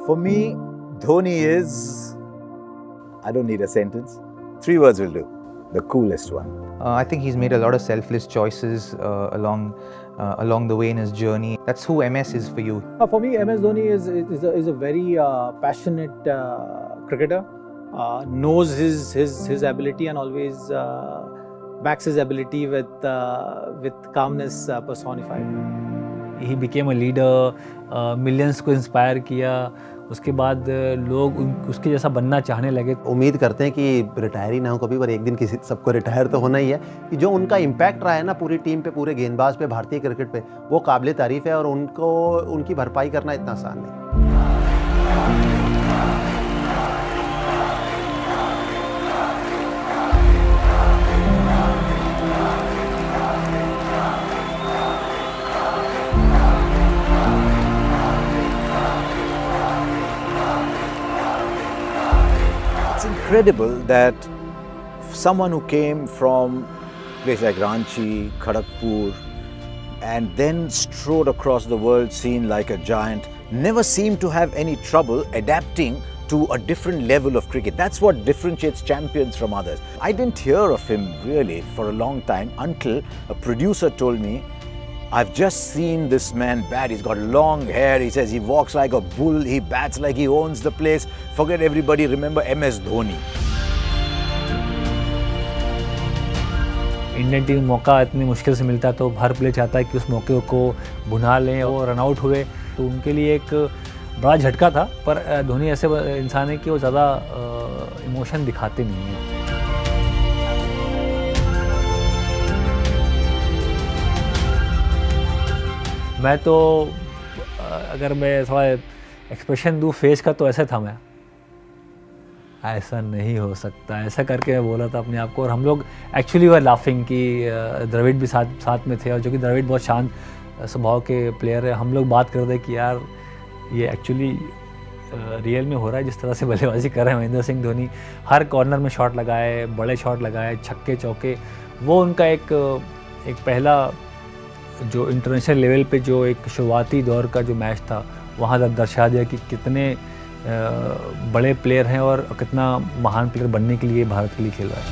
For me, Dhoni is, I don't need a sentence, 3 words will do, the coolest one. I think he's made a lot of selfless choices along the way in his journey. That's who MS is for you. For me, MS Dhoni is a very passionate cricketer. Knows his ability and always backs his ability with calmness personified. He became a leader, millions को inspire किया. उसके बाद लोग उसके जैसा बनना चाहने लगे. उम्मीद करते हैं कि रिटायर ही ना हो कभी, पर एक दिन किसी सबको रिटायर तो होना ही है. कि जो उनका इम्पैक्ट रहा है ना पूरी टीम पे, पूरे गेंदबाज पे, भारतीय क्रिकेट पे, वो काबिल तारीफ है और उनकी भरपाई करना इतना आसान नहीं. It's incredible that someone who came from places like Ranchi, Kharagpur, and then strode across the world scene like a giant, never seemed to have any trouble adapting to a different level of cricket. That's what differentiates champions from others. I didn't hear of him really for a long time until a producer told me, I've just seen this man bat. He's got long hair. He says he walks like a bull. He bats like he owns the place. Forget everybody. Remember MS Dhoni. Indian team मौका इतनी मुश्किल से मिलता है तो हर player चाहता है कि उस मौके को भुना लें. वो रन आउट हुए तो उनके लिए एक बड़ा झटका था. पर धोनी ऐसे इंसान है कि वो ज़्यादा इमोशन दिखाते नहीं हैं. मैं तो अगर मैं थोड़ा एक्सप्रेशन दूँ फेस का तो ऐसा था मैं, ऐसा नहीं हो सकता, ऐसा करके मैं बोला था अपने आप को. और हम लोग एक्चुअली वर लाफिंग कि द्रविड़ भी साथ में थे, और जो कि द्रविड़ बहुत शांत स्वभाव के प्लेयर है. हम लोग बात कर रहे कि यार ये एक्चुअली रियल में हो रहा है जिस तरह से बल्लेबाजी कर रहे हैं महेंद्र सिंह धोनी. हर कॉर्नर में शॉट लगाए, बड़े शॉट लगाए, छक्के चौके. वो उनका एक पहला जो इंटरनेशनल लेवल पे जो एक शुरुआती दौर का जो मैच था, वहाँ दर्शा दिया कि कितने बड़े प्लेयर हैं और कितना महान प्लेयर बनने के लिए भारत के लिए खेल रहा है.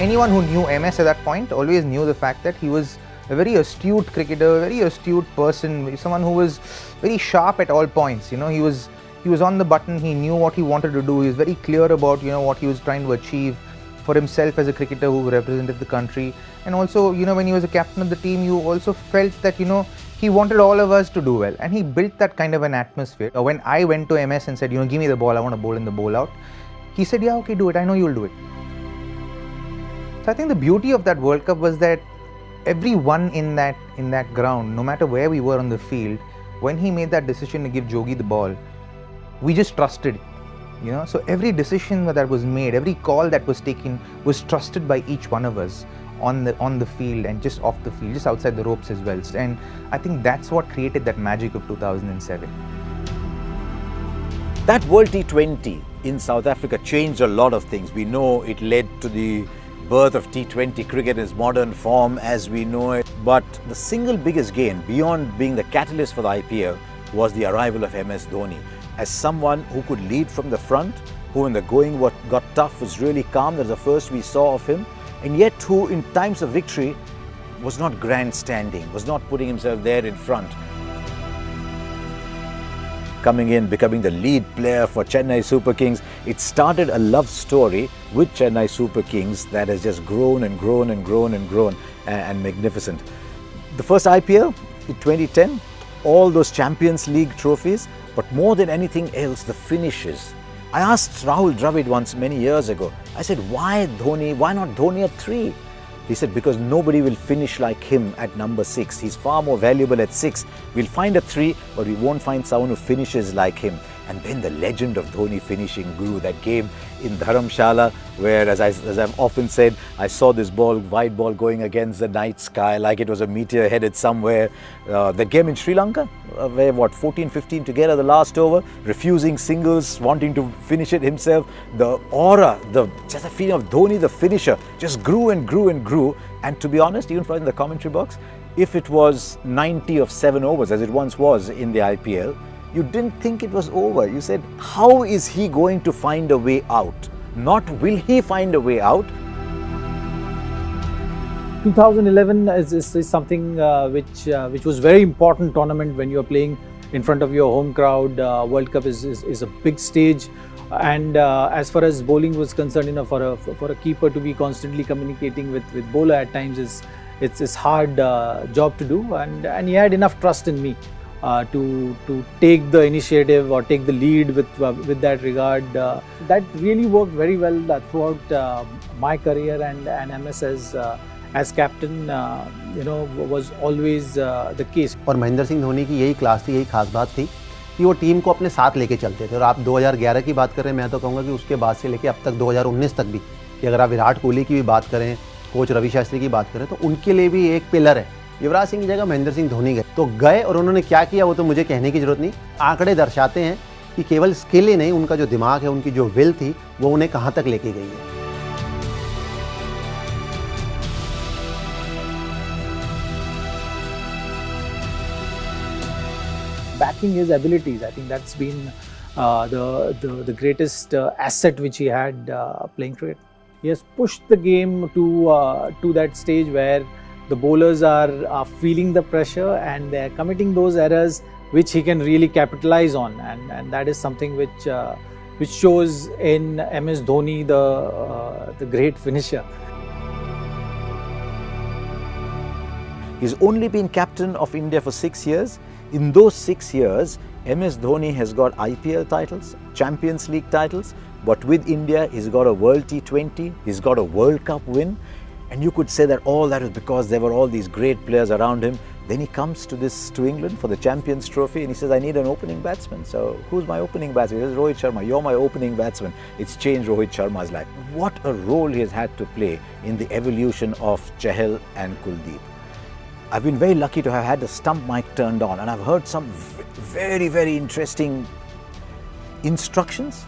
Anyone who knew MS at that point always knew the fact that he was a very astute cricketer, very astute person, someone who was very sharp at all points. You know, he was on the button. He knew what he wanted to do. He was very clear about what he was trying to achieve for himself as a cricketer who represented the country. And also, when he was a captain of the team, you also felt that he wanted all of us to do well, and he built that kind of an atmosphere. When I went to MS and said, give me the ball, I want to bowl in the bowl out, he said, yeah, okay, do it. I know you'll do it. So I think the beauty of that World Cup was that everyone in that ground, no matter where we were on the field, when he made that decision to give Jogi the ball, we just trusted. So every decision that was made, every call that was taken was trusted by each one of us on the field and just off the field, just outside the ropes as well. And I think that's what created that magic of 2007. That World T20 in South Africa changed a lot of things. We know it led to the birth of T20 cricket in its modern form as we know it. But the single biggest gain, beyond being the catalyst for the IPL, was the arrival of MS Dhoni. As someone who could lead from the front, who when the going got tough was really calm, that's the first we saw of him, and yet who in times of victory was not grandstanding, was not putting himself there in front. Coming in, becoming the lead player for Chennai Super Kings, it started a love story with Chennai Super Kings that has just grown and grown and grown and grown and magnificent. The first IPL in 2010, all those Champions League trophies, but more than anything else, the finishes. I asked Rahul Dravid once many years ago, I said, why Dhoni, why not Dhoni at 3? He said, because nobody will finish like him at number 6. He's far more valuable at 6. We'll find a 3, but we won't find someone who finishes like him. And then the legend of Dhoni finishing grew. That game in Dharamshala, where, as I've often said, I saw this ball, white ball, going against the night sky like it was a meteor headed somewhere. That game in Sri Lanka, where 14-15 together the last over, refusing singles, wanting to finish it himself. The aura, just the feeling of Dhoni, the finisher, just grew and grew and grew. And to be honest, even in the commentary box, if it was 90 of 7 overs, as it once was in the IPL, you didn't think it was over. You said, how is he going to find a way out? Not will he find a way out? 2011 is something which was very important tournament when you are playing in front of your home crowd. World Cup is a big stage, and as far as bowling was concerned, for a keeper to be constantly communicating with bowler at times it's hard job to do, and he had enough trust in me to take the initiative or take the lead with that regard. That really worked very well throughout my career, and MS as captain was always the case. और महेंद्र सिंह धोनी की यही class थी, यही खास बात थी कि वो टीम को अपने साथ लेके चलते थे। और आप 2011 की बात करें, मैं तो कहूँगा कि उसके बाद से लेके अब तक 2019 तक भी, कि अगर आप विराट कोहली की भी बात करें, कोच रवि शास्त्री की बात करें, तो उनके लिए भी एक पिलर है। युवराज सिंह की जगह महेंद्र सिंह धोनी गए, तो गए और उन्होंने क्या किया वो तो मुझे कहने की जरूरत नहीं। आंकड़े दर्शाते हैं कि केवल स्किल ही नहीं, उनका जो दिमाग है, उनकी जो विल थी, वो उन्हें कहाँ तक लेके गई है। Backing his abilities, I think that's been the greatest asset which he had playing cricket. He has pushed the game to that stage where the bowlers are feeling the pressure and they are committing those errors which he can really capitalize on, and that is something which shows in MS Dhoni, the great finisher. He's only been captain of India for 6 years. In those 6 years, MS Dhoni has got IPL titles, Champions League titles, but with India, he's got a World T20, he's got a World Cup win, and you could say that all that is because there were all these great players around him. Then he comes to England for the Champions Trophy and he says, I need an opening batsman. So who's my opening batsman? He says, Rohit Sharma, you're my opening batsman. It's changed Rohit Sharma's life. What a role he has had to play in the evolution of Chahal and Kuldeep. I've been very lucky to have had the stump mic turned on, and I've heard some very, very interesting instructions.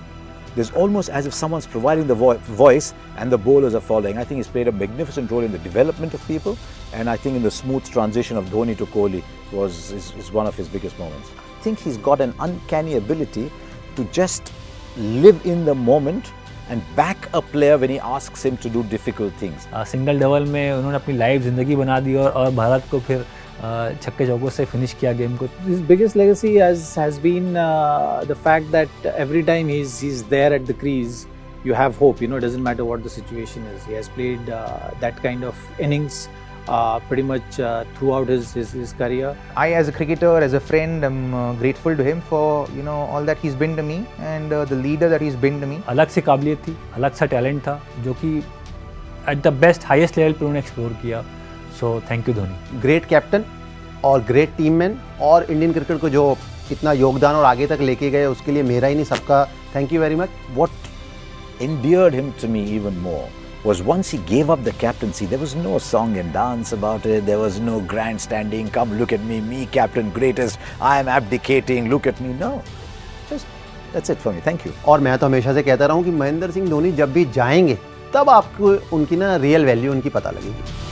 There's almost as if someone's providing the voice and the bowlers are following. I think he's played a magnificent role in the development of people, and I think in the smooth transition of Dhoni to Kohli is one of his biggest moments. I think he's got an uncanny ability to just live in the moment and back a player when he asks him to do difficult things. Single double में उन्होंने अपनी life ज़िंदगी बना दी और भारत को फिर छक्के चौकों से फिनिश किया गेम को. His biggest legacy has been the fact that every time he's there at the crease, you have hope. It doesn't matter what the situation is. He has played that kind of innings pretty much throughout his career. I, as a cricketer, as a friend, am grateful to him for all that he's been to me and the leader that he's been to me. अलग सी काबिलियत थी, अलग सा talent था जो कि at the best highest level पे उन्होंने एक्सप्लोर किया. So thank you Dhoni. Great captain और ग्रेट टीम मैन, और इंडियन क्रिकेट को जो इतना योगदान और आगे तक लेके गए, उसके लिए मेरा ही नहीं सबका thank you very much. What endeared him to me even more was once he gave up the captaincy, there was no song and dance about it, there was no grandstanding, come look at me captain, greatest, I am abdicating, look at me. No, just that's it for me, thank you. और मैं तो हमेशा से कहता रहा हूँ कि महेंद्र सिंह धोनी जब भी जाएंगे तब आपको उनकी ना रियल वैल्यू उनकी पता लगेगी.